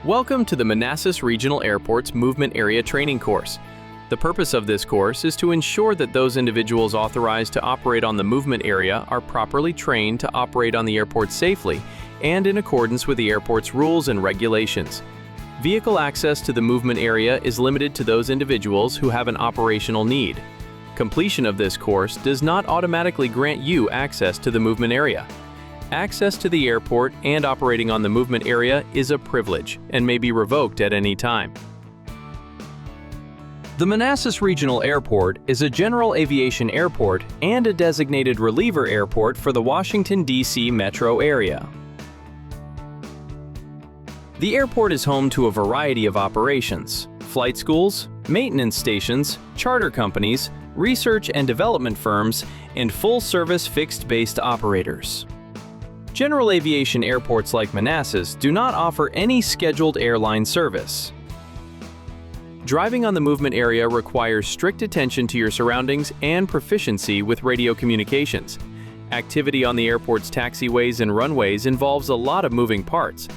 Welcome to the Manassas Regional Airport's Movement Area Training Course. The purpose of this course is to ensure that those individuals authorized to operate on the movement area are properly trained to operate on the airport safely and in accordance with the airport's rules and regulations. Vehicle access to the movement area is limited to those individuals who have an operational need. Completion of this course does not automatically grant you access to the movement area. Access to the airport and operating on the movement area is a privilege and may be revoked at any time. The Manassas Regional Airport is a general aviation airport and a designated reliever airport for the Washington, D.C. metro area. The airport is home to a variety of operations: flight schools, maintenance stations, charter companies, research and development firms, and full-service fixed-based operators. General aviation airports like Manassas do not offer any scheduled airline service. Driving on the movement area requires strict attention to your surroundings and proficiency with radio communications. Activity on the airport's taxiways and runways involves a lot of moving parts.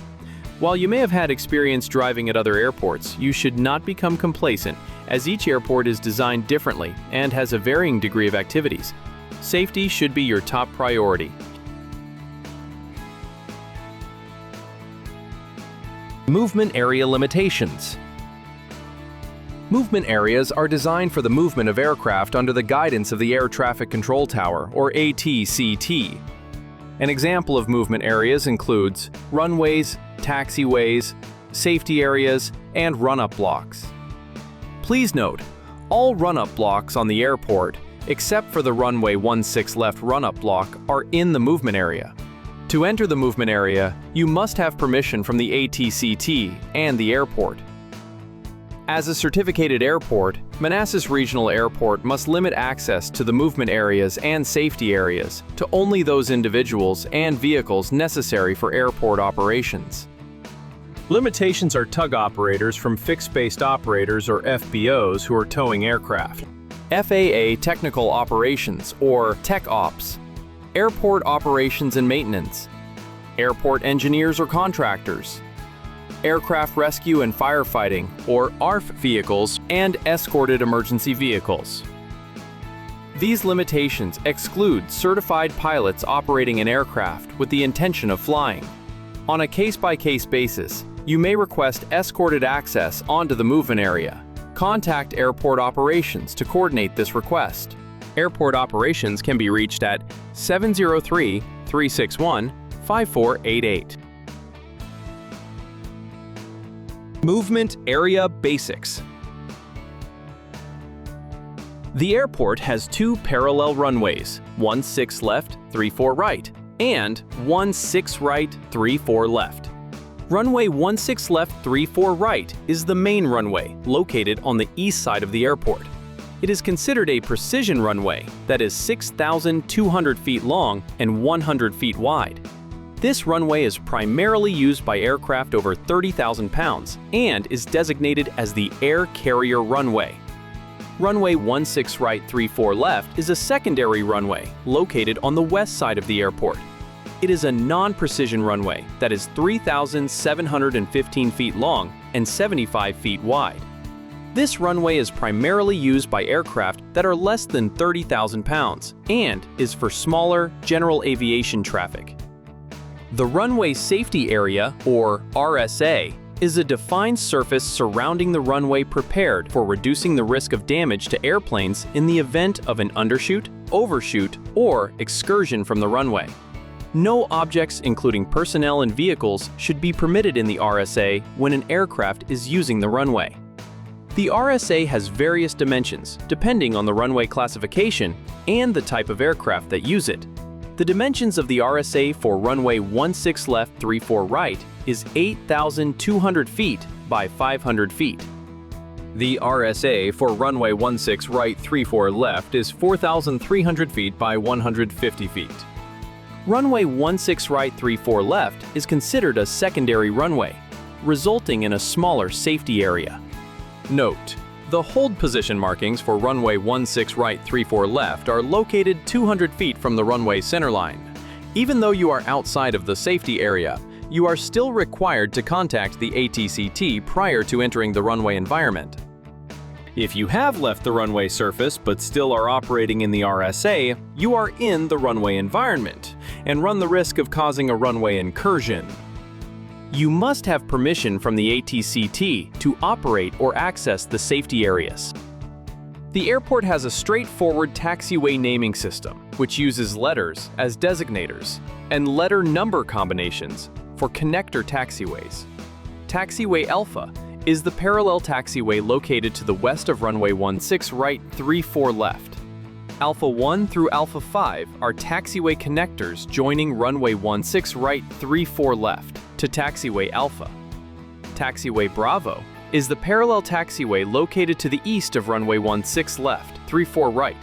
While you may have had experience driving at other airports, you should not become complacent, as each airport is designed differently and has a varying degree of activities. Safety should be your top priority. Movement area limitations. Movement areas are designed for the movement of aircraft under the guidance of the Air Traffic Control Tower, or ATCT. An example of movement areas includes runways, taxiways, safety areas, and run-up blocks. Please note, all run-up blocks on the airport, except for the runway 16 left run-up block, are in the movement area. To enter the movement area, you must have permission from the ATCT and the airport. As a certificated airport, Manassas Regional Airport must limit access to the movement areas and safety areas to only those individuals and vehicles necessary for airport operations. Limitations are tug operators from fixed-based operators, or FBOs, who are towing aircraft. FAA Technical Operations, or Tech Ops. Airport Operations and Maintenance. Airport Engineers or Contractors. Aircraft Rescue and Firefighting, or ARF vehicles, and Escorted Emergency Vehicles. These limitations exclude certified pilots operating an aircraft with the intention of flying. On a case-by-case basis, you may request escorted access onto the movement area. Contact Airport Operations to coordinate this request. Airport Operations can be reached at 703-361-5488. Movement Area Basics. The airport has two parallel runways, 16 left, 34 right, and 16 right, 34 left. Runway 16 left, 34 right is the main runway, located on the east side of the airport. It is considered a precision runway that is 6,200 feet long and 100 feet wide. This runway is primarily used by aircraft over 30,000 pounds and is designated as the Air Carrier Runway. Runway 16 right, 34 left is a secondary runway located on the west side of the airport. It is a non-precision runway that is 3,715 feet long and 75 feet wide. This runway is primarily used by aircraft that are less than 30,000 pounds and is for smaller general aviation traffic. The Runway Safety Area, or RSA, is a defined surface surrounding the runway prepared for reducing the risk of damage to airplanes in the event of an undershoot, overshoot, or excursion from the runway. No objects, including personnel and vehicles, should be permitted in the RSA when an aircraft is using the runway. The RSA has various dimensions depending on the runway classification and the type of aircraft that use it. The dimensions of the RSA for runway 16 left, 34 right is 8,200 feet by 500 feet. The RSA for runway 16 right, 34 left is 4,300 feet by 150 feet. Runway 16 right, 34 left is considered a secondary runway, resulting in a smaller safety area. Note: the hold position markings for runway 16 right, 34 left are located 200 feet from the runway centerline. Even though you are outside of the safety area, you are still required to contact the ATCT prior to entering the runway environment. If you have left the runway surface but still are operating in the RSA, you are in the runway environment and run the risk of causing a runway incursion. You must have permission from the ATCT to operate or access the safety areas. The airport has a straightforward taxiway naming system, which uses letters as designators and letter number combinations for connector taxiways. Taxiway Alpha is the parallel taxiway located to the west of runway 16 right 34 left. Alpha 1 through Alpha 5 are taxiway connectors joining runway 16 right 34 left to taxiway Alpha. Taxiway Bravo is the parallel taxiway located to the east of runway 16 left 34 right.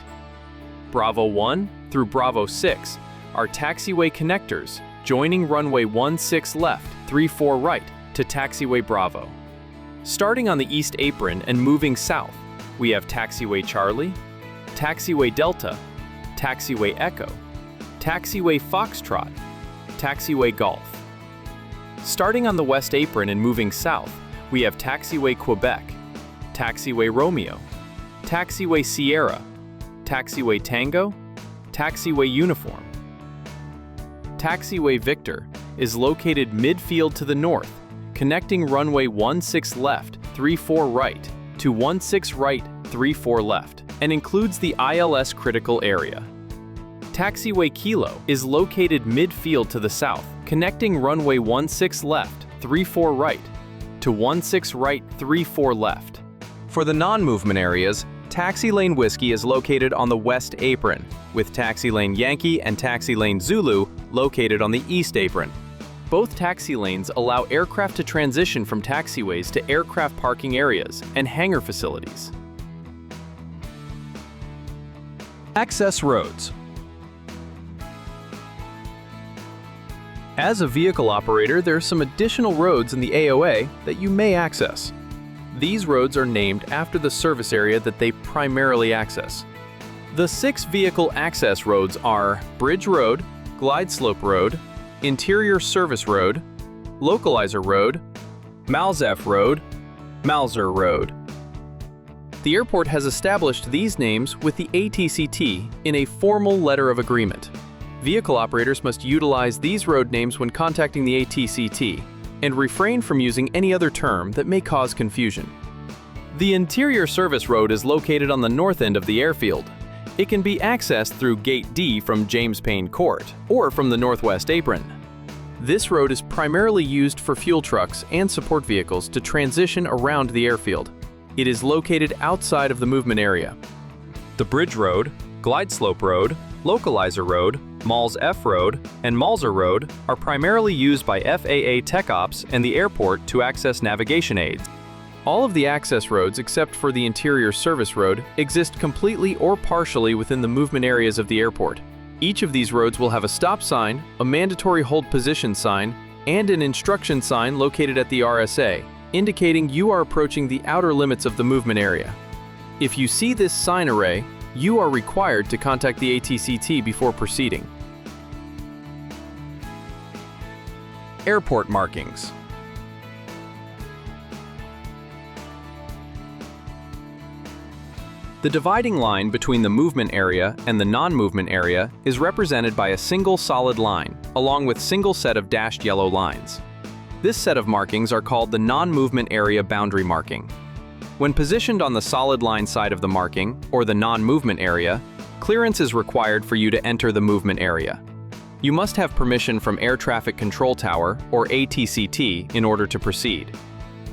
Bravo 1 through Bravo 6 are taxiway connectors joining runway 16 left 34 right to taxiway Bravo. Starting on the east apron and moving south, we have taxiway Charlie, taxiway Delta, taxiway Echo, taxiway Foxtrot, taxiway Golf. Starting on the west apron and moving south, we have taxiway Quebec, taxiway Romeo, taxiway Sierra, taxiway Tango, taxiway Uniform. Taxiway Victor is located midfield to the north, connecting runway 16 left 34 right to 16 right 34 left, and includes the ILS critical area. Taxiway Kilo is located midfield to the south, connecting runway 16 left 34 right to 16 right 34 left. For the non-movement areas, Taxi Lane Whiskey is located on the west apron, with Taxi Lane Yankee and Taxi Lane Zulu located on the east apron. Both taxi lanes allow aircraft to transition from taxiways to aircraft parking areas and hangar facilities. Access roads. As a vehicle operator, there are some additional roads in the AOA that you may access. These roads are named after the service area that they primarily access. The 6 vehicle access roads are Bridge Road, Glide Slope Road, Interior Service Road, Localizer Road, Malzef Road, Malzer Road. The airport has established these names with the ATCT in a formal letter of agreement. Vehicle operators must utilize these road names when contacting the ATCT and refrain from using any other term that may cause confusion. The Interior Service Road is located on the north end of the airfield. It can be accessed through Gate D from James Payne Court or from the northwest apron. This road is primarily used for fuel trucks and support vehicles to transition around the airfield. It is located outside of the movement area. The Bridge Road, Glide Slope Road, Localizer Road, Malls F Road, and Malzer Road are primarily used by FAA Tech Ops and the airport to access navigation aids. All of the access roads except for the Interior Service Road exist completely or partially within the movement areas of the airport. Each of these roads will have a stop sign, a mandatory hold position sign, and an instruction sign located at the RSA, indicating you are approaching the outer limits of the movement area. If you see this sign array, you are required to contact the ATCT before proceeding. Airport markings. The dividing line between the movement area and the non-movement area is represented by a single solid line, along with single set of dashed yellow lines. This set of markings are called the non-movement area boundary marking. When positioned on the solid line side of the marking, or the non-movement area, clearance is required for you to enter the movement area. You must have permission from Air Traffic Control Tower, or ATCT, in order to proceed.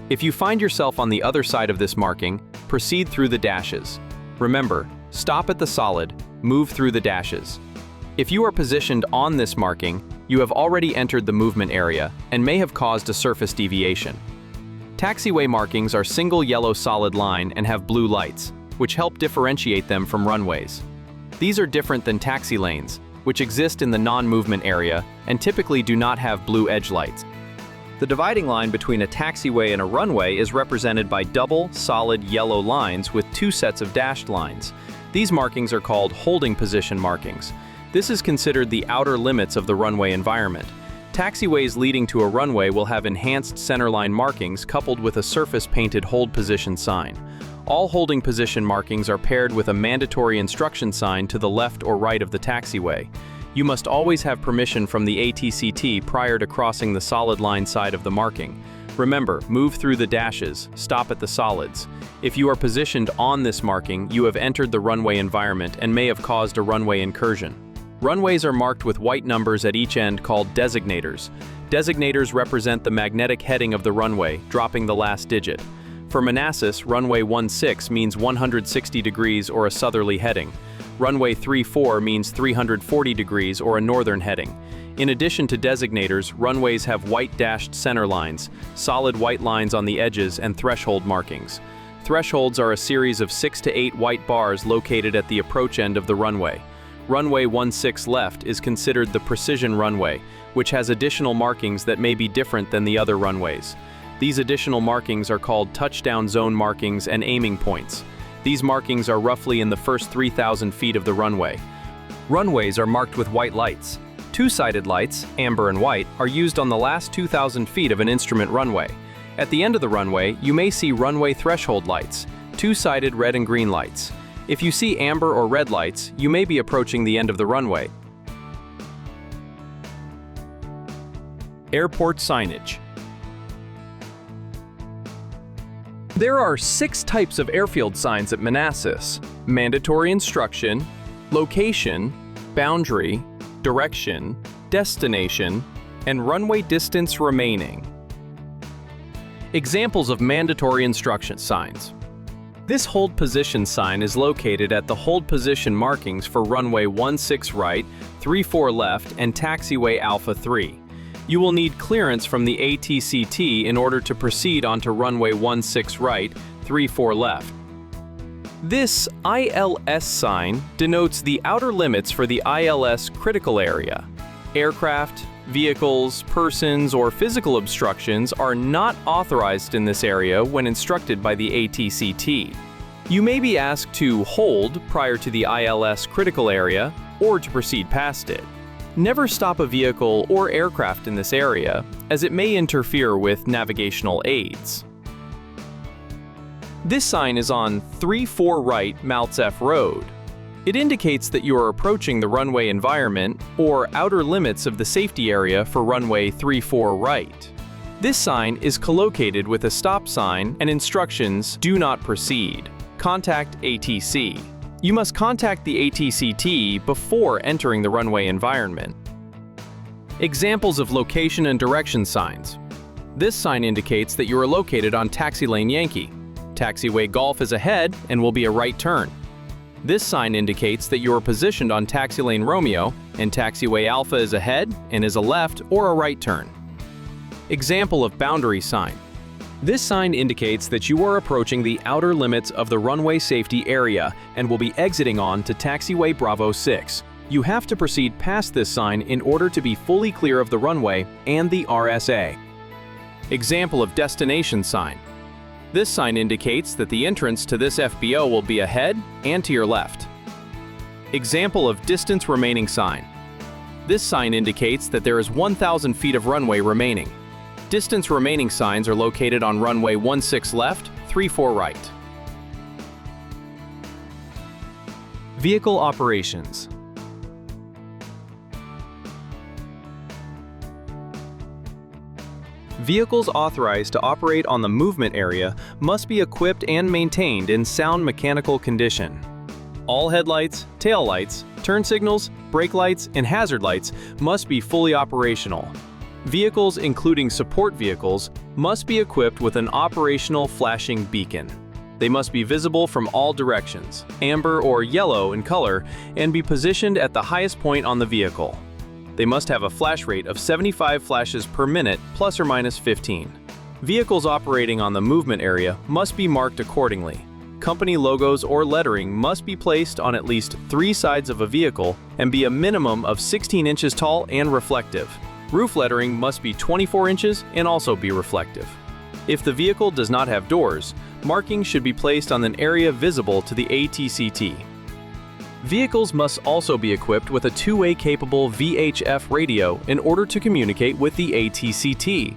If you find yourself on the other side of this marking, proceed through the dashes. Remember, stop at the solid, move through the dashes. If you are positioned on this marking, you have already entered the movement area and may have caused a surface deviation. Taxiway markings are single yellow solid line and have blue lights, which help differentiate them from runways. These are different than taxi lanes, which exist in the non-movement area and typically do not have blue edge lights. The dividing line between a taxiway and a runway is represented by double, solid yellow lines with 2 sets of dashed lines. These markings are called holding position markings. This is considered the outer limits of the runway environment. Taxiways leading to a runway will have enhanced centerline markings coupled with a surface-painted hold position sign. All holding position markings are paired with a mandatory instruction sign to the left or right of the taxiway. You must always have permission from the ATCT prior to crossing the solid line side of the marking. Remember, move through the dashes, stop at the solids. If you are positioned on this marking, you have entered the runway environment and may have caused a runway incursion. Runways are marked with white numbers at each end called designators. Designators represent the magnetic heading of the runway, dropping the last digit. For Manassas, runway 16 means 160 degrees or a southerly heading. Runway 34 means 340 degrees or a northern heading. In addition to designators, runways have white dashed center lines, solid white lines on the edges, and threshold markings. Thresholds are a series of 6 to 8 white bars located at the approach end of the runway. Runway 16 left is considered the precision runway, which has additional markings that may be different than the other runways. These additional markings are called touchdown zone markings and aiming points. These markings are roughly in the first 3,000 feet of the runway. Runways are marked with white lights. Two-sided lights, amber and white, are used on the last 2,000 feet of an instrument runway. At the end of the runway, you may see runway threshold lights, two-sided red and green lights. If you see amber or red lights, you may be approaching the end of the runway. Airport signage. There are 6 types of airfield signs at Manassas: mandatory instruction, location, boundary, direction, destination, and runway distance remaining. Examples of mandatory instruction signs. This hold position sign is located at the hold position markings for runway 16 right, 34 left, and taxiway Alpha 3. You will need clearance from the ATCT in order to proceed onto runway 16 right, 34 left. This ILS sign denotes the outer limits for the ILS critical area. Aircraft, vehicles, persons, or physical obstructions are not authorized in this area when instructed by the ATCT. You may be asked to hold prior to the ILS critical area or to proceed past it. Never stop a vehicle or aircraft in this area, as it may interfere with navigational aids. This sign is on 34 right Maltz F Road. It indicates that you are approaching the runway environment or outer limits of the safety area for runway 34 right. This sign is collocated with a stop sign and instructions "Do not proceed. Contact ATC." You must contact the ATCT before entering the runway environment. Examples of location and direction signs. This sign indicates that you are located on Taxi Lane Yankee. Taxiway Golf is ahead and will be a right turn. This sign indicates that you are positioned on Taxi Lane Romeo, and Taxiway Alpha is ahead and is a left or a right turn. Example of boundary sign. This sign indicates that you are approaching the outer limits of the runway safety area and will be exiting on to Taxiway Bravo 6. You have to proceed past this sign in order to be fully clear of the runway and the RSA. Example of destination sign. This sign indicates that the entrance to this FBO will be ahead and to your left. Example of distance remaining sign. This sign indicates that there is 1,000 feet of runway remaining. Distance remaining signs are located on runway 16 left, 34 right. Vehicle operations. Vehicles authorized to operate on the movement area must be equipped and maintained in sound mechanical condition. All headlights, tail lights, turn signals, brake lights, and hazard lights must be fully operational. Vehicles, including support vehicles, must be equipped with an operational flashing beacon. They must be visible from all directions, amber or yellow in color, and be positioned at the highest point on the vehicle. They must have a flash rate of 75 flashes per minute, plus or minus 15. Vehicles operating on the movement area must be marked accordingly. Company logos or lettering must be placed on at least 3 sides of a vehicle and be a minimum of 16 inches tall and reflective. Roof lettering must be 24 inches and also be reflective. If the vehicle does not have doors, markings should be placed on an area visible to the ATCT. Vehicles must also be equipped with a two-way capable VHF radio in order to communicate with the ATCT.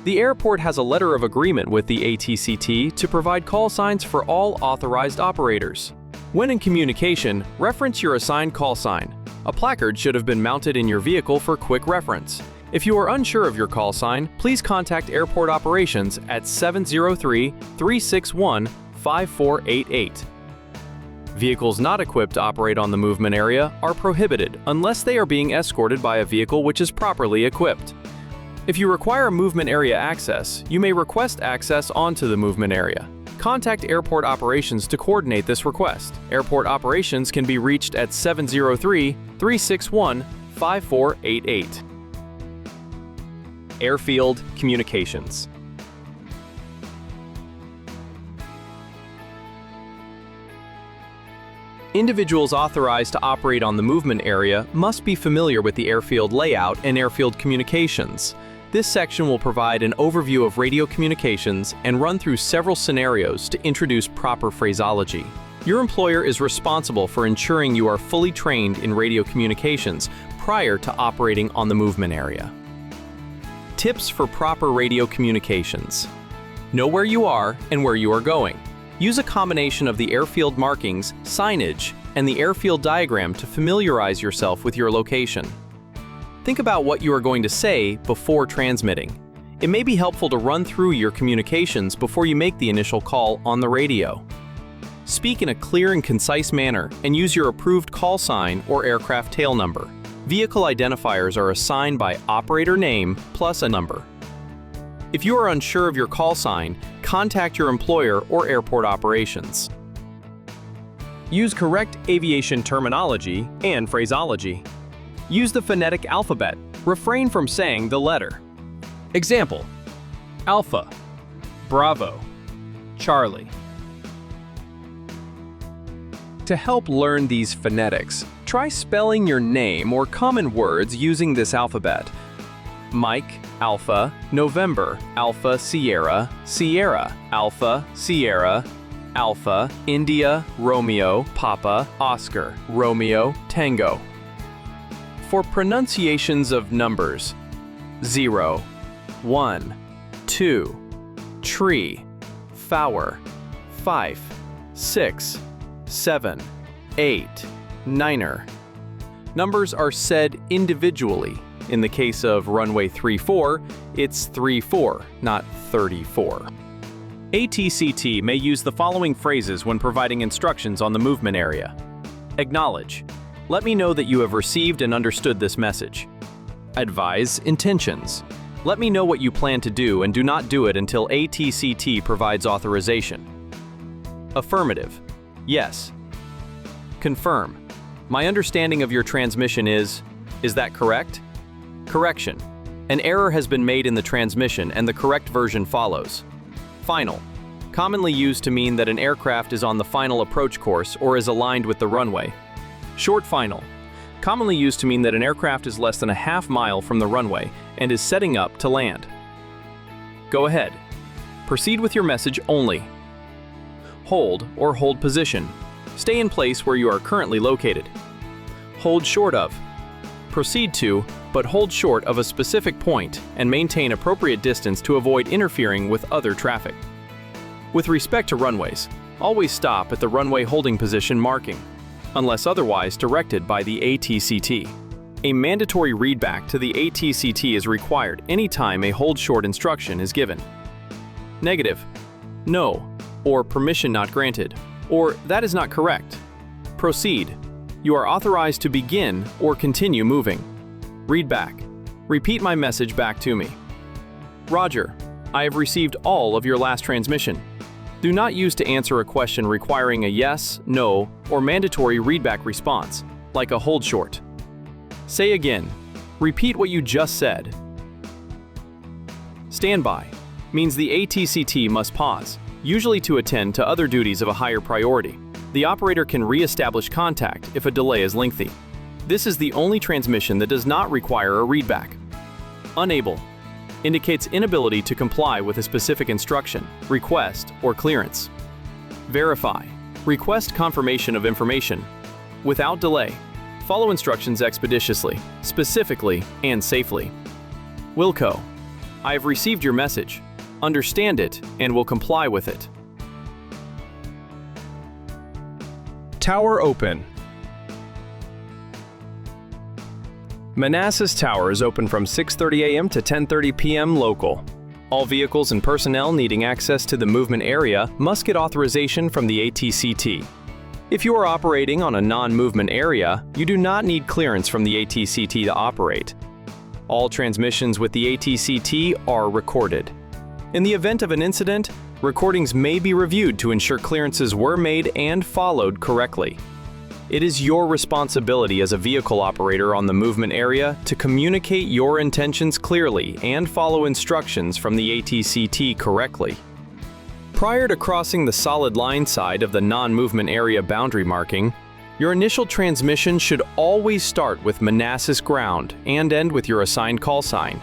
The airport has a letter of agreement with the ATCT to provide call signs for all authorized operators. When in communication, reference your assigned call sign. A placard should have been mounted in your vehicle for quick reference. If you are unsure of your call sign, please contact Airport Operations at 703-361-5488. Vehicles not equipped to operate on the movement area are prohibited unless they are being escorted by a vehicle which is properly equipped. If you require movement area access, you may request access onto the movement area. Contact Airport Operations to coordinate this request. Airport Operations can be reached at 703-361-5488. Airfield Communications. Individuals authorized to operate on the movement area must be familiar with the airfield layout and airfield communications. This section will provide an overview of radio communications and run through several scenarios to introduce proper phraseology. Your employer is responsible for ensuring you are fully trained in radio communications prior to operating on the movement area. Tips for proper radio communications. Know where you are and where you are going. Use a combination of the airfield markings, signage, and the airfield diagram to familiarize yourself with your location. Think about what you are going to say before transmitting. It may be helpful to run through your communications before you make the initial call on the radio. Speak in a clear and concise manner and use your approved call sign or aircraft tail number. Vehicle identifiers are assigned by operator name plus a number. If you are unsure of your call sign, contact your employer or airport operations. Use correct aviation terminology and phraseology. Use the phonetic alphabet. Refrain from saying the letter. Example: Alpha, Bravo, Charlie. To help learn these phonetics, try spelling your name or common words using this alphabet. Mike, Alpha, November, Alpha, Sierra, Sierra, Alpha, Sierra, Alpha, India, Romeo, Papa, Oscar, Romeo, Tango. For pronunciations of numbers: 0, 1, 2, tree, flower, 5, 6, 7, 8, niner. Numbers are said individually. In the case of runway 34, it's 34, not 34. ATCT may use the following phrases when providing instructions on the movement area. Acknowledge. Let me know that you have received and understood this message. Advise intentions. Let me know what you plan to do and do not do it until ATCT provides authorization. Affirmative. Yes. Confirm. My understanding of your transmission is that correct? Correction. An error has been made in the transmission and the correct version follows. Final. Commonly used to mean that an aircraft is on the final approach course or is aligned with the runway. Short final. Commonly used to mean that an aircraft is less than a half mile from the runway and is setting up to land. Go ahead. Proceed with your message only. Hold or hold position. Stay in place where you are currently located. Hold short of. Proceed to, but hold short of a specific point and maintain appropriate distance to avoid interfering with other traffic. With respect to runways, always stop at the runway holding position marking, unless otherwise directed by the ATCT. A mandatory readback to the ATCT is required anytime a hold short instruction is given. Negative, no, or permission not granted, or that is not correct. Proceed. You are authorized to begin or continue moving. Read back. Repeat my message back to me. Roger, I have received all of your last transmission. Do not use to answer a question requiring a yes, no, or mandatory readback response, like a hold short. Say again. Repeat what you just said. Standby means the ATCT must pause, usually to attend to other duties of a higher priority. The operator can re-establish contact if a delay is lengthy. This is the only transmission that does not require a readback. Unable indicates inability to comply with a specific instruction, request, or clearance. Verify request confirmation of information. without delay. Follow instructions expeditiously, specifically, and safely. Wilco, I have received your message. Understand it and will comply with it. Tower open. Manassas Tower is open from 6:30 a.m. to 10:30 p.m. local. All vehicles and personnel needing access to the movement area must get authorization from the ATCT. If you are operating on a non-movement area, you do not need clearance from the ATCT to operate. All transmissions with the ATCT are recorded. In the event of an incident, recordings may be reviewed to ensure clearances were made and followed correctly. It is your responsibility as a vehicle operator on the movement area to communicate your intentions clearly and follow instructions from the ATCT correctly. Prior to crossing the solid line side of the non-movement area boundary marking, your initial transmission should always start with Manassas ground and end with your assigned call sign.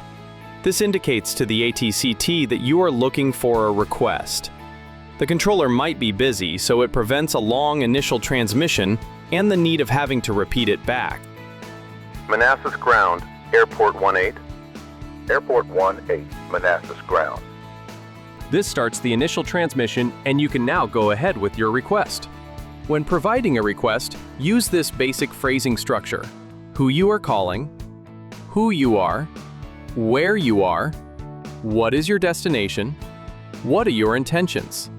This indicates to the ATCT that you are looking for a request. The controller might be busy, so it prevents a long initial transmission and the need of having to repeat it back. Manassas ground, Airport 18. Airport 18, Manassas ground. This starts the initial transmission, and you can now go ahead with your request. When providing a request, use this basic phrasing structure: who you are calling, who you are, where you are, what is your destination, what are your intentions.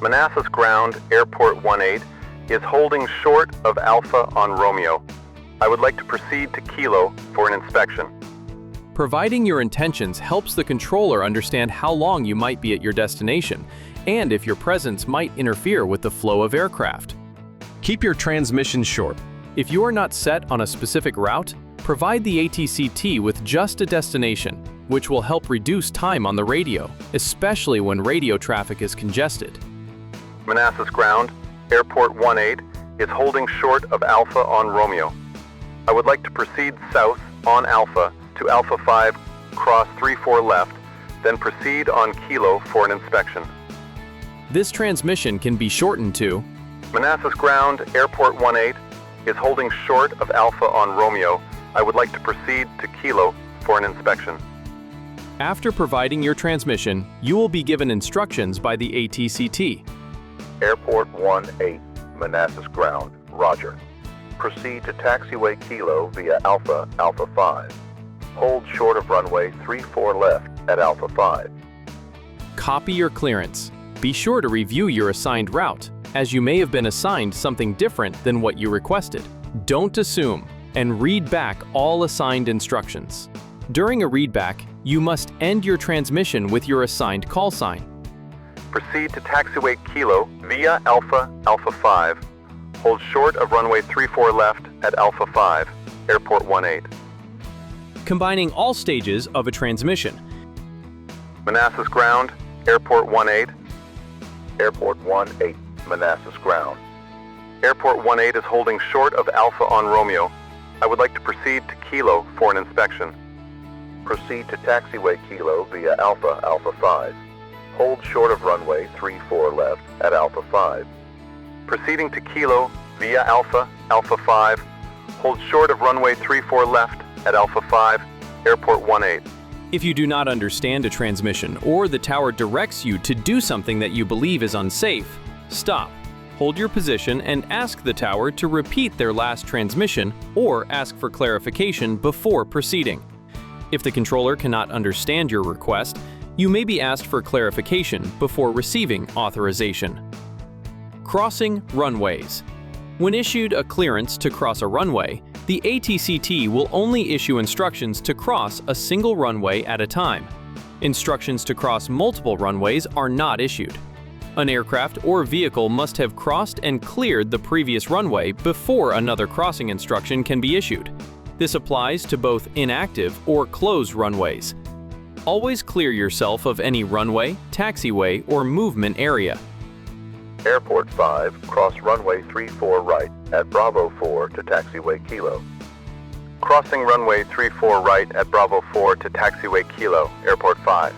Manassas ground, Airport 18, is holding short of Alpha on Romeo. I would like to proceed to Kilo for an inspection. Providing your intentions helps the controller understand how long you might be at your destination and if your presence might interfere with the flow of aircraft. Keep your transmission short. If you are not set on a specific route, provide the ATCT with just a destination, which will help reduce time on the radio, especially when radio traffic is congested. Manassas ground, Airport 18, is holding short of Alpha on Romeo. I would like to proceed south on Alpha to Alpha 5, cross 34 left, then proceed on Kilo for an inspection. This transmission can be shortened to Manassas ground, Airport 18, is holding short of Alpha on Romeo. I would like to proceed to Kilo for an inspection. After providing your transmission, you will be given instructions by the ATCT. Airport 18, Manassas ground, roger. Proceed to taxiway Kilo via Alpha, Alpha 5. Hold short of runway 34 left at Alpha 5. Copy your clearance. Be sure to review your assigned route, as you may have been assigned something different than what you requested. Don't assume, and read back all assigned instructions. During a readback, you must end your transmission with your assigned call sign. Proceed to taxiway Kilo via Alpha, Alpha 5. Hold short of runway 34 left at Alpha 5, Airport 18. Combining all stages of a transmission. Manassas ground, Airport 18. Airport 18, Manassas ground. Airport 18 is holding short of Alpha on Romeo. I would like to proceed to Kilo for an inspection. Proceed to taxiway Kilo via Alpha, Alpha 5. Hold short of runway 34 left at Alpha 5. Proceeding to Kilo via Alpha, Alpha 5. Hold short of runway 34 left at Alpha 5, Airport 18. If you do not understand a transmission or the tower directs you to do something that you believe is unsafe, stop. Hold your position and ask the tower to repeat their last transmission or ask for clarification before proceeding. If the controller cannot understand your request, you may be asked for clarification before receiving authorization. Crossing runways. When issued a clearance to cross a runway, the ATCT will only issue instructions to cross a single runway at a time. Instructions to cross multiple runways are not issued. An aircraft or vehicle must have crossed and cleared the previous runway before another crossing instruction can be issued. This applies to both inactive or closed runways. Always clear yourself of any runway, taxiway, or movement area. Airport 5, cross runway 34 right at Bravo 4 to taxiway Kilo. Crossing runway 34 right at Bravo 4 to taxiway Kilo, Airport 5.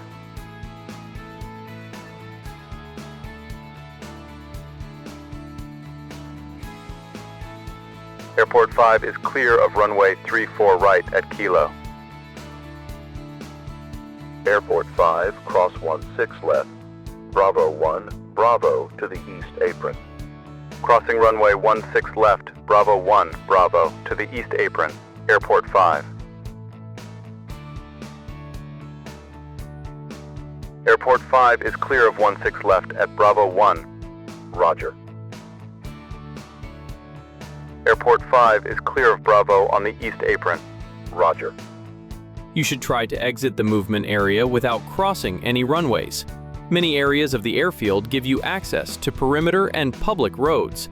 Airport 5 is clear of runway 34 right at Kilo. Airport 5, cross 16 left, Bravo 1, Bravo to the east apron. Crossing runway 16 left, Bravo 1, Bravo to the east apron, Airport 5. Airport 5 is clear of 16 left at Bravo 1, Roger. Airport 5 is clear of Bravo on the east apron, Roger. You should try to exit the movement area without crossing any runways. Many areas of the airfield give you access to perimeter and public roads.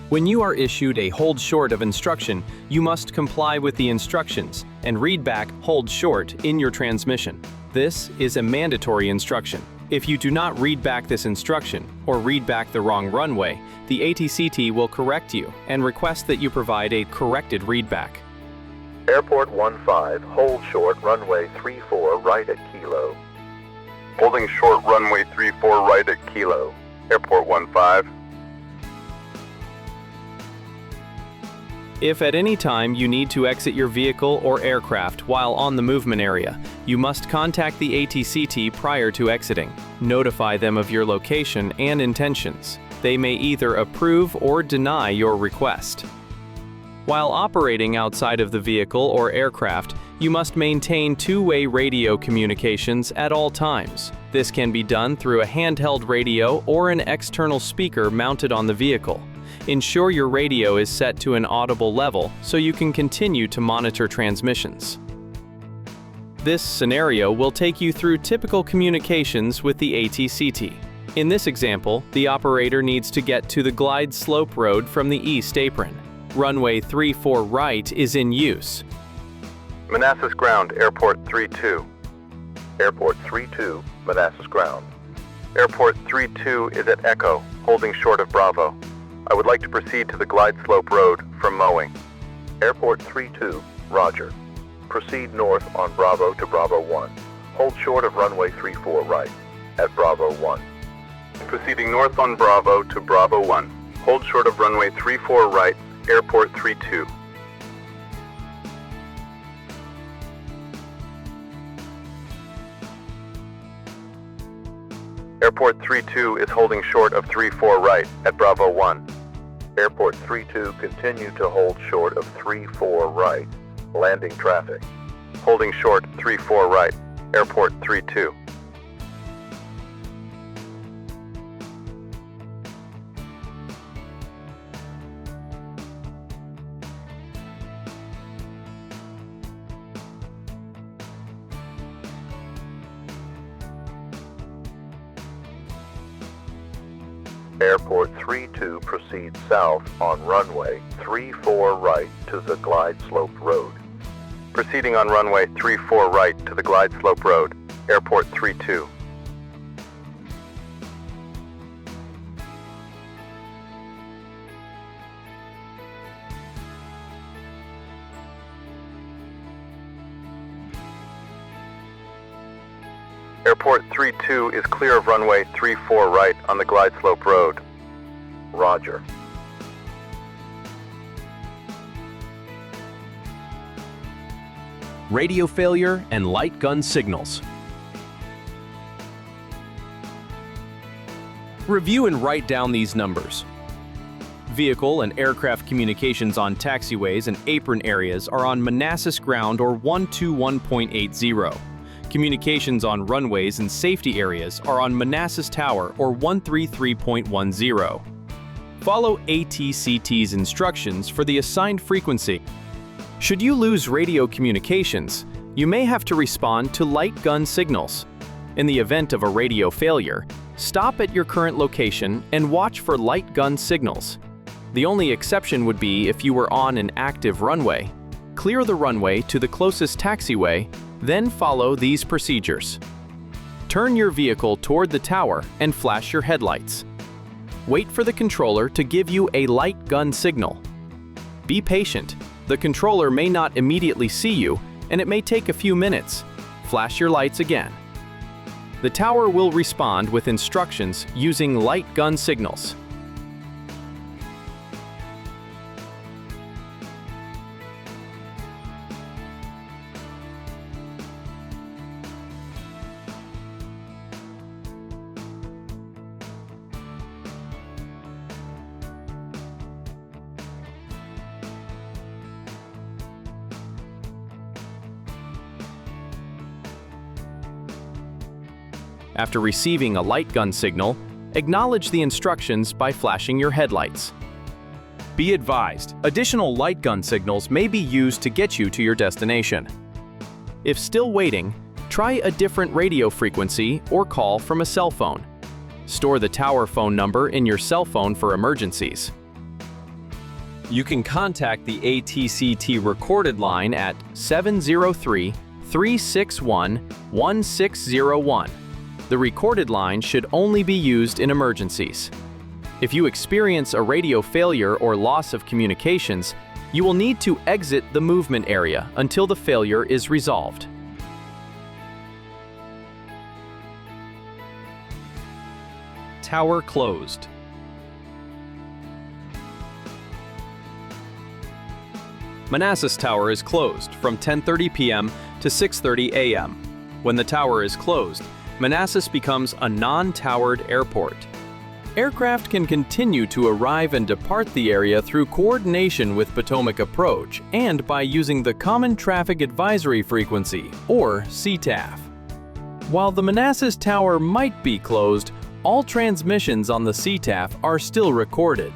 When you are issued a hold short of instruction, you must comply with the instructions and read back hold short in your transmission. This is a mandatory instruction. If you do not read back this instruction or read back the wrong runway, the ATCT will correct you and request that you provide a corrected readback. Airport 15, hold short runway 34 right at Kilo. Holding short runway 34 right at Kilo, Airport 15. If at any time you need to exit your vehicle or aircraft while on the movement area, you must contact the ATCT prior to exiting. Notify them of your location and intentions. They may either approve or deny your request. While operating outside of the vehicle or aircraft, you must maintain two-way radio communications at all times. This can be done through a handheld radio or an external speaker mounted on the vehicle. Ensure your radio is set to an audible level so you can continue to monitor transmissions. This scenario will take you through typical communications with the ATCT. In this example, the operator needs to get to the glide slope road from the east apron. Runway 34 right is in use. Manassas Ground, Airport 32. Airport 32, Manassas Ground. Airport 32 is at Echo, holding short of Bravo. I would like to proceed to the glide slope road from mowing. Airport 32, Roger. Proceed north on Bravo to Bravo 1. Hold short of runway 34 right at Bravo 1. Proceeding north on Bravo to Bravo 1. Hold short of runway 34 right, Airport 32. Airport 32 is holding short of 34 right at Bravo 1. Airport 32 continue to hold short of 34 right, landing traffic. Holding short 34 right, Airport 32. Airport 32 proceeds south on runway 34 right to the glide slope road. Proceeding on runway 34 right to the glide slope road, Airport 32. Airport 32 is clear of runway 34 right on the glide slope road. Roger. Radio failure and light gun signals. Review and write down these numbers. Vehicle and aircraft communications on taxiways and apron areas are on Manassas ground or 121.80. Communications on runways and safety areas are on Manassas Tower or 133.10. Follow ATCT's instructions for the assigned frequency. Should you lose radio communications, you may have to respond to light gun signals. In the event of a radio failure, stop at your current location and watch for light gun signals. The only exception would be if you were on an active runway. Clear the runway to the closest taxiway, then follow these procedures. Turn your vehicle toward the tower and flash your headlights. Wait for the controller to give you a light gun signal. Be patient. The controller may not immediately see you, and it may take a few minutes. Flash your lights again. The tower will respond with instructions using light gun signals. After receiving a light gun signal, acknowledge the instructions by flashing your headlights. Be advised, additional light gun signals may be used to get you to your destination. If still waiting, try a different radio frequency or call from a cell phone. Store the tower phone number in your cell phone for emergencies. You can contact the ATCT recorded line at 703-361-1601. The recorded line should only be used in emergencies. If you experience a radio failure or loss of communications, you will need to exit the movement area until the failure is resolved. Tower closed. Manassas Tower is closed from 10:30 p.m. to 6:30 a.m. When the tower is closed, Manassas becomes a non-towered airport. Aircraft can continue to arrive and depart the area through coordination with Potomac Approach and by using the Common Traffic Advisory Frequency, or CTAF. While the Manassas Tower might be closed, all transmissions on the CTAF are still recorded.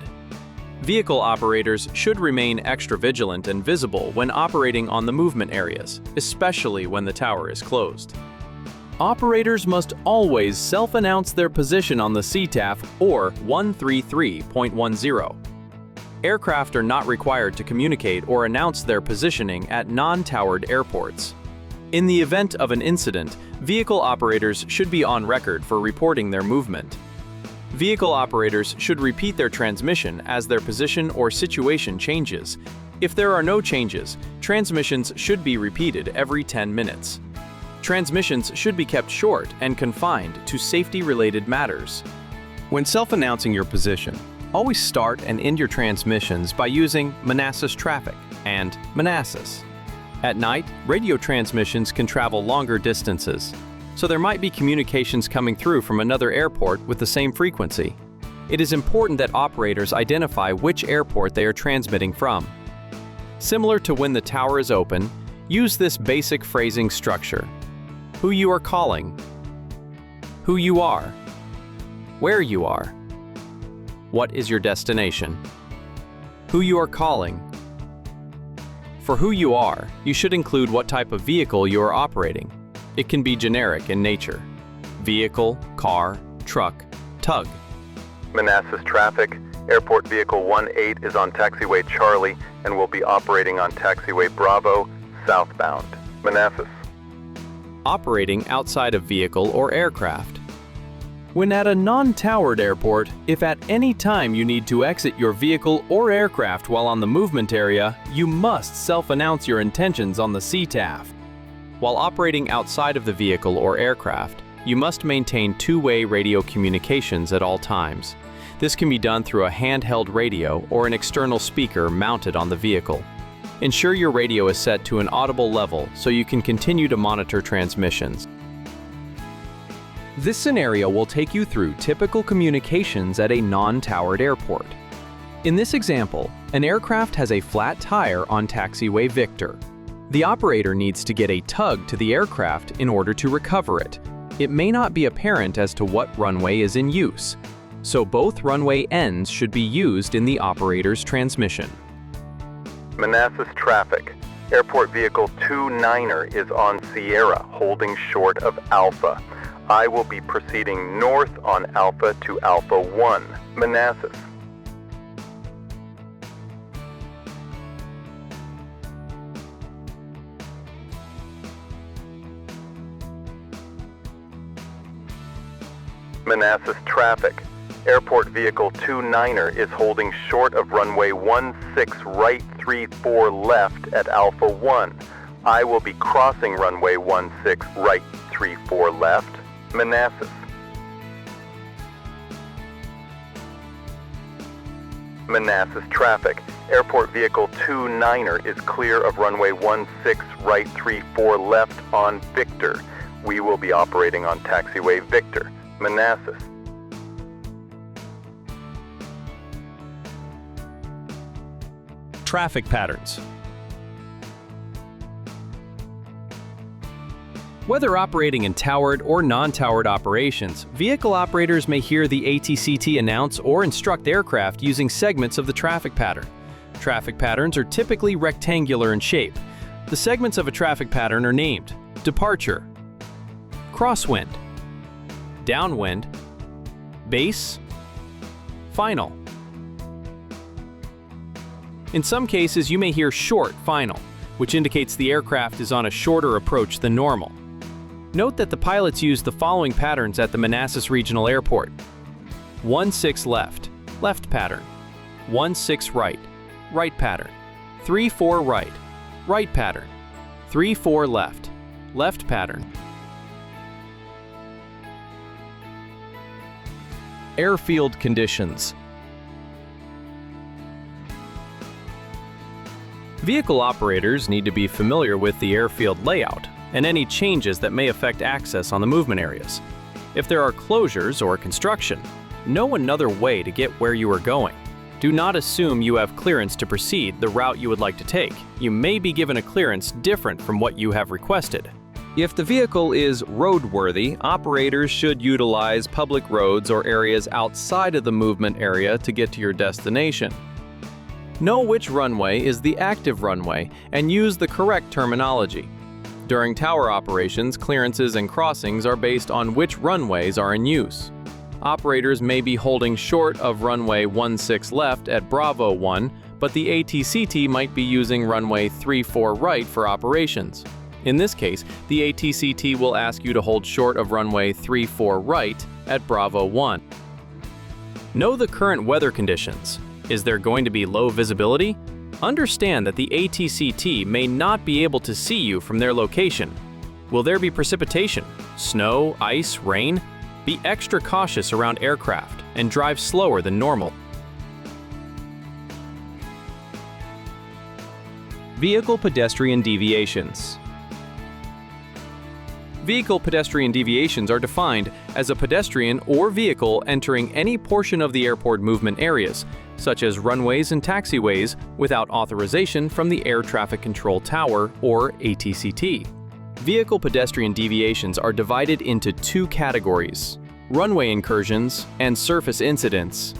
Vehicle operators should remain extra vigilant and visible when operating on the movement areas, especially when the tower is closed. Operators must always self-announce their position on the CTAF or 133.10. Aircraft are not required to communicate or announce their positioning at non-towered airports. In the event of an incident, vehicle operators should be on record for reporting their movement. Vehicle operators should repeat their transmission as their position or situation changes. If there are no changes, transmissions should be repeated every 10 minutes. Transmissions should be kept short and confined to safety-related matters. When self-announcing your position, always start and end your transmissions by using Manassas Traffic and Manassas. At night, radio transmissions can travel longer distances, so there might be communications coming through from another airport with the same frequency. It is important that operators identify which airport they are transmitting from. Similar to when the tower is open, use this basic phrasing structure. Who you are calling, who you are, where you are, what is your destination, who you are calling. For who you are, you should include what type of vehicle you are operating. It can be generic in nature: vehicle, car, truck, tug. Manassas Traffic, Airport Vehicle 18 is on Taxiway Charlie and will be operating on Taxiway Bravo, southbound. Manassas. Operating outside of vehicle or aircraft. When at a non-towered airport, if at any time you need to exit your vehicle or aircraft while on the movement area, you must self-announce your intentions on the CTAF. While operating outside of the vehicle or aircraft, you must maintain two-way radio communications at all times. This can be done through a handheld radio or an external speaker mounted on the vehicle. Ensure your radio is set to an audible level so you can continue to monitor transmissions. This scenario will take you through typical communications at a non-towered airport. In this example, an aircraft has a flat tire on taxiway Victor. The operator needs to get a tug to the aircraft in order to recover it. It may not be apparent as to what runway is in use, so both runway ends should be used in the operator's transmission. Manassas Traffic, Airport Vehicle 29er is on Sierra, holding short of Alpha. I will be proceeding north on Alpha to Alpha 1, Manassas. Manassas Traffic, Airport Vehicle 29er is holding short of runway 16 right 34 left at Alpha 1. I will be crossing runway 16 right 34 left, Manassas. Manassas Traffic, Airport Vehicle 29er is clear of runway 16 right 34 left on Victor. We will be operating on taxiway Victor, Manassas. Traffic patterns. Whether operating in towered or non-towered operations, vehicle operators may hear the ATCT announce or instruct aircraft using segments of the traffic pattern. Traffic patterns are typically rectangular in shape. The segments of a traffic pattern are named departure, crosswind, downwind, base, final. In some cases, you may hear short final, which indicates the aircraft is on a shorter approach than normal. Note that the pilots use the following patterns at the Manassas Regional Airport: 1-6 left, left pattern; 1-6 right, right pattern; 3-4 right, right pattern; 3-4 left, left pattern. Airfield Conditions. Vehicle operators need to be familiar with the airfield layout and any changes that may affect access on the movement areas. If there are closures or construction, know another way to get where you are going. Do not assume you have clearance to proceed the route you would like to take. You may be given a clearance different from what you have requested. If the vehicle is roadworthy, operators should utilize public roads or areas outside of the movement area to get to your destination. Know which runway is the active runway and use the correct terminology. During tower operations, clearances and crossings are based on which runways are in use. Operators may be holding short of runway 16 left at Bravo 1, but the ATCT might be using runway 34 right for operations. In this case, the ATCT will ask you to hold short of runway 34 right at Bravo 1. Know the current weather conditions. Is there going to be low visibility? Understand that the ATCT may not be able to see you from their location. Will there be precipitation, snow, ice, rain? Be extra cautious around aircraft and drive slower than normal. Vehicle pedestrian deviations. Vehicle pedestrian deviations are defined as a pedestrian or vehicle entering any portion of the airport movement areas, such as runways and taxiways, without authorization from the Air Traffic Control Tower or ATCT. Vehicle pedestrian deviations are divided into two categories: runway incursions and surface incidents.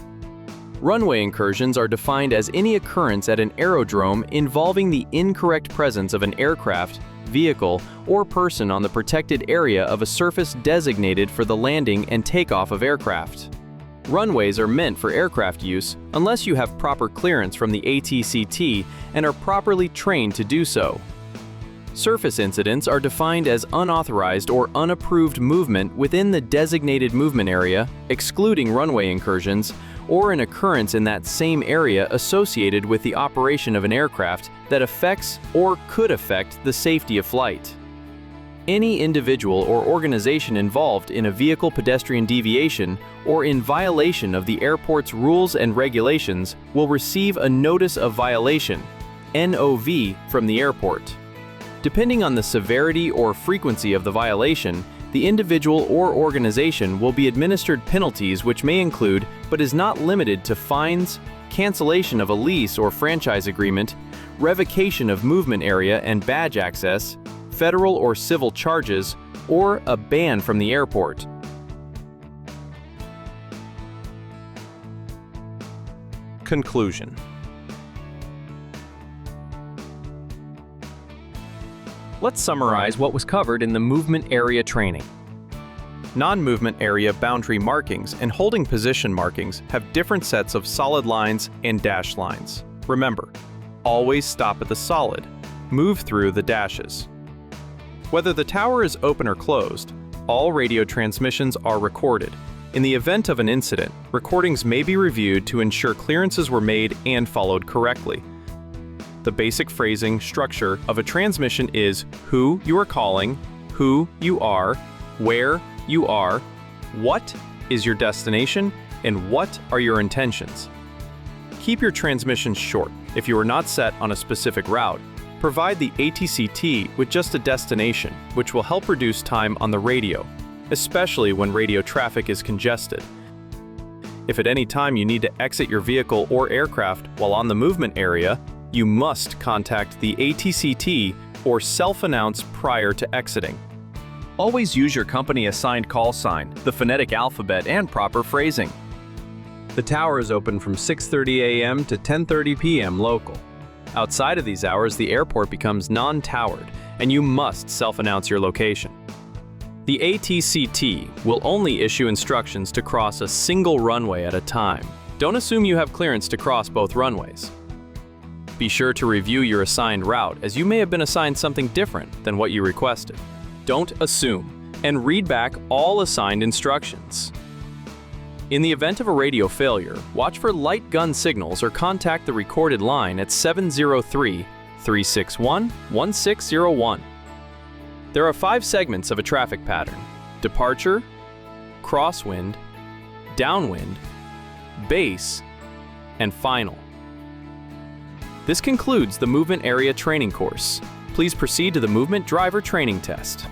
Runway incursions are defined as any occurrence at an aerodrome involving the incorrect presence of an aircraft, vehicle, or person on the protected area of a surface designated for the landing and takeoff of aircraft. Runways are meant for aircraft use unless you have proper clearance from the ATCT and are properly trained to do so. Surface incidents are defined as unauthorized or unapproved movement within the designated movement area, excluding runway incursions, or an occurrence in that same area associated with the operation of an aircraft that affects or could affect the safety of flight. Any individual or organization involved in a vehicle pedestrian deviation or in violation of the airport's rules and regulations will receive a Notice of Violation, NOV, from the airport. Depending on the severity or frequency of the violation, the individual or organization will be administered penalties which may include, but is not limited to, fines, cancellation of a lease or franchise agreement, revocation of movement area and badge access, federal or civil charges, or a ban from the airport. Conclusion. Let's summarize what was covered in the movement area training. Non-movement area boundary markings and holding position markings have different sets of solid lines and dashed lines. Remember, always stop at the solid. Move through the dashes. Whether the tower is open or closed, all radio transmissions are recorded. In the event of an incident, recordings may be reviewed to ensure clearances were made and followed correctly. The basic phrasing structure of a transmission is who you are calling, who you are, where you are, what is your destination, and what are your intentions. Keep your transmissions short if you are not set on a specific route. Provide the ATCT with just a destination, which will help reduce time on the radio, especially when radio traffic is congested. If at any time you need to exit your vehicle or aircraft while on the movement area, you must contact the ATCT or self-announce prior to exiting. Always use your company-assigned call sign, the phonetic alphabet, and proper phrasing. The tower is open from 6:30 a.m. to 10:30 p.m. local. Outside of these hours, the airport becomes non-towered, and you must self-announce your location. The ATCT will only issue instructions to cross a single runway at a time. Don't assume you have clearance to cross both runways. Be sure to review your assigned route, as you may have been assigned something different than what you requested. Don't assume, and read back all assigned instructions. In the event of a radio failure, watch for light gun signals or contact the recorded line at 703-361-1601. There are 5 segments of a traffic pattern: departure, crosswind, downwind, base, and final. This concludes the Movement Area Training course. Please proceed to the Movement Driver Training Test.